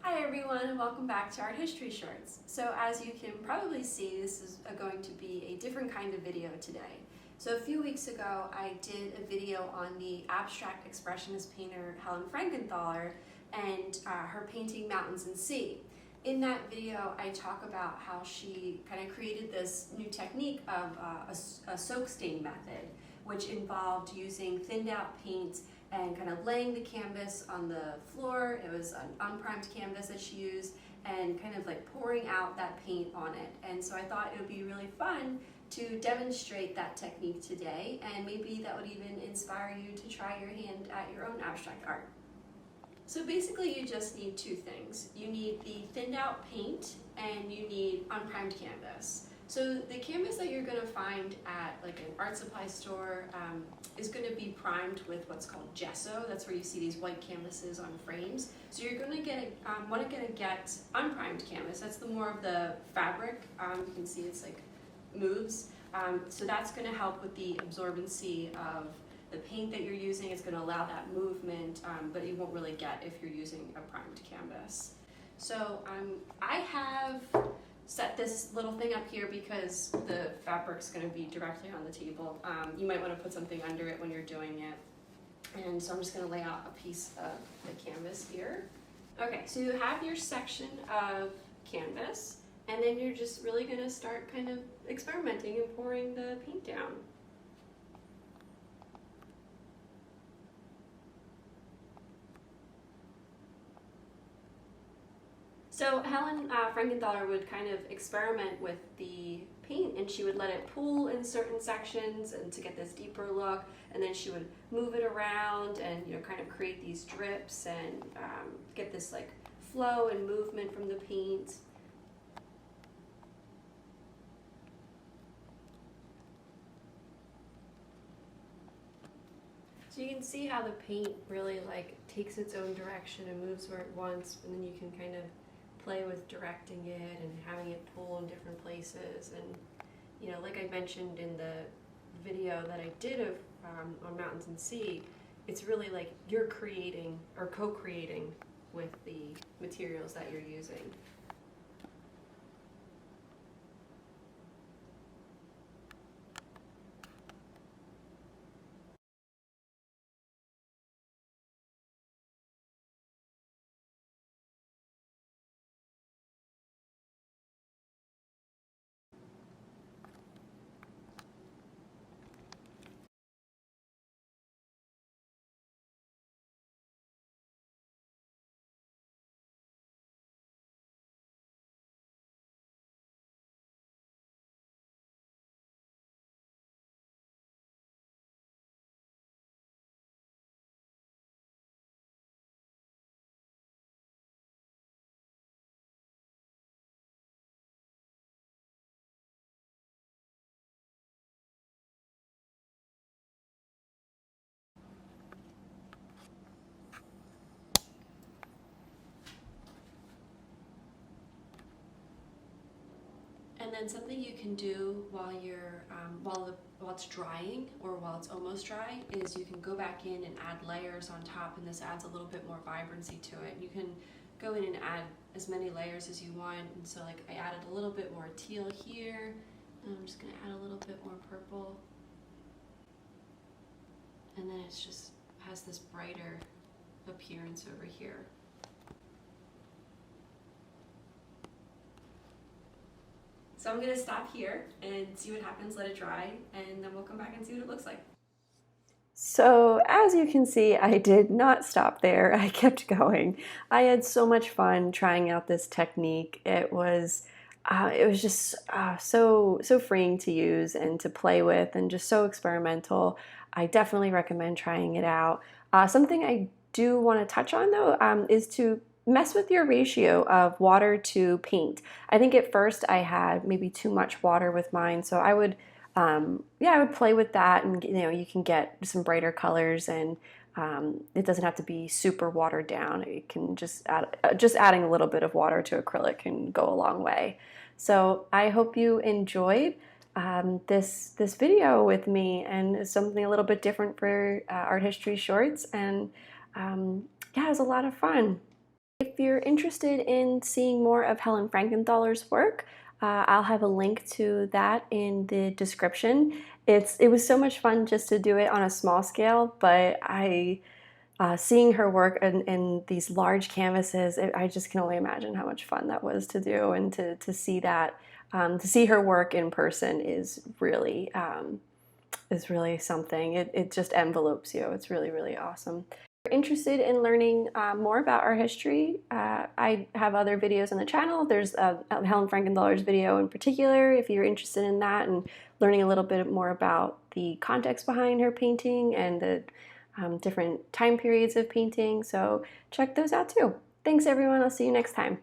Hi everyone, and welcome back to Art History Shorts. So as you can probably see, this is going to be a different kind of video today. So a few weeks ago I did a video on the abstract expressionist painter Helen Frankenthaler and her painting Mountains and Sea. In that video I talk about how she kind of created this new technique of a soak stain method, which involved using thinned out paint and kind of laying the canvas on the floor. It was an unprimed canvas that she used, and kind of like pouring out that paint on it. And so I thought it would be really fun to demonstrate that technique today, and maybe that would even inspire you to try your hand at your own abstract art. So basically you just need two things. You need the thinned out paint and you need unprimed canvas. So the canvas that you're going to find at like an art supply store is going to be primed with what's called gesso. That's where you see these white canvases on frames. So you're going to get unprimed canvas. That's the more of the fabric. You can see it's like moves. So that's going to help with the absorbency of the paint that you're using. It's going to allow that movement, but you won't really get if you're using a primed canvas. So I have set this little thing up here because the fabric's going to be directly on the table. You might want to put something under it when you're doing it. And so I'm just going to lay out a piece of the canvas here. Okay, so you have your section of canvas, and then you're just really going to start kind of experimenting and pouring the paint down. So Helen Frankenthaler would kind of experiment with the paint, and she would let it pool in certain sections and to get this deeper look, and then she would move it around and kind of create these drips and get this like flow and movement from the paint. So you can see how the paint really like takes its own direction and moves where it wants, and then you can kind of play with directing it and having it pull in different places. And like I mentioned in the video that I did of on Mountains and Sea, it's really like you're creating or co-creating with the materials that you're using. And then something you can do while you're while it's drying or while it's almost dry is you can go back in and add layers on top, and this adds a little bit more vibrancy to it. You can go in and add as many layers as you want. And so like I added a little bit more teal here, and I'm just going to add a little bit more purple, and then it's just has this brighter appearance over here. So I'm going to stop here and see what happens, let it dry, and then we'll come back and see what it looks like. So as you can see, I did not stop there. I kept going. I had so much fun trying out this technique. It was just so freeing to use and to play with, and just so experimental. I definitely recommend trying it out. Something I do want to touch on though is to mess with your ratio of water to paint. I think at first I had maybe too much water with mine, so I would I would play with that, and you can get some brighter colors, and it doesn't have to be super watered down. It can just adding a little bit of water to acrylic can go a long way. So I hope you enjoyed this video with me, and something a little bit different for Art History Shorts, and yeah, it was a lot of fun. If you're interested in seeing more of Helen Frankenthaler's work, I'll have a link to that in the description. It was so much fun just to do it on a small scale, but seeing her work in these large canvases, I just can only imagine how much fun that was to do, and to see that, to see her work in person is really something. It just envelopes you. It's really, really awesome. If you're interested in learning more about our history, I have other videos on the channel. There's Helen Frankenthaler's video in particular, if you're interested in that and learning a little bit more about the context behind her painting and the different time periods of painting. So check those out too. Thanks everyone. I'll see you next time.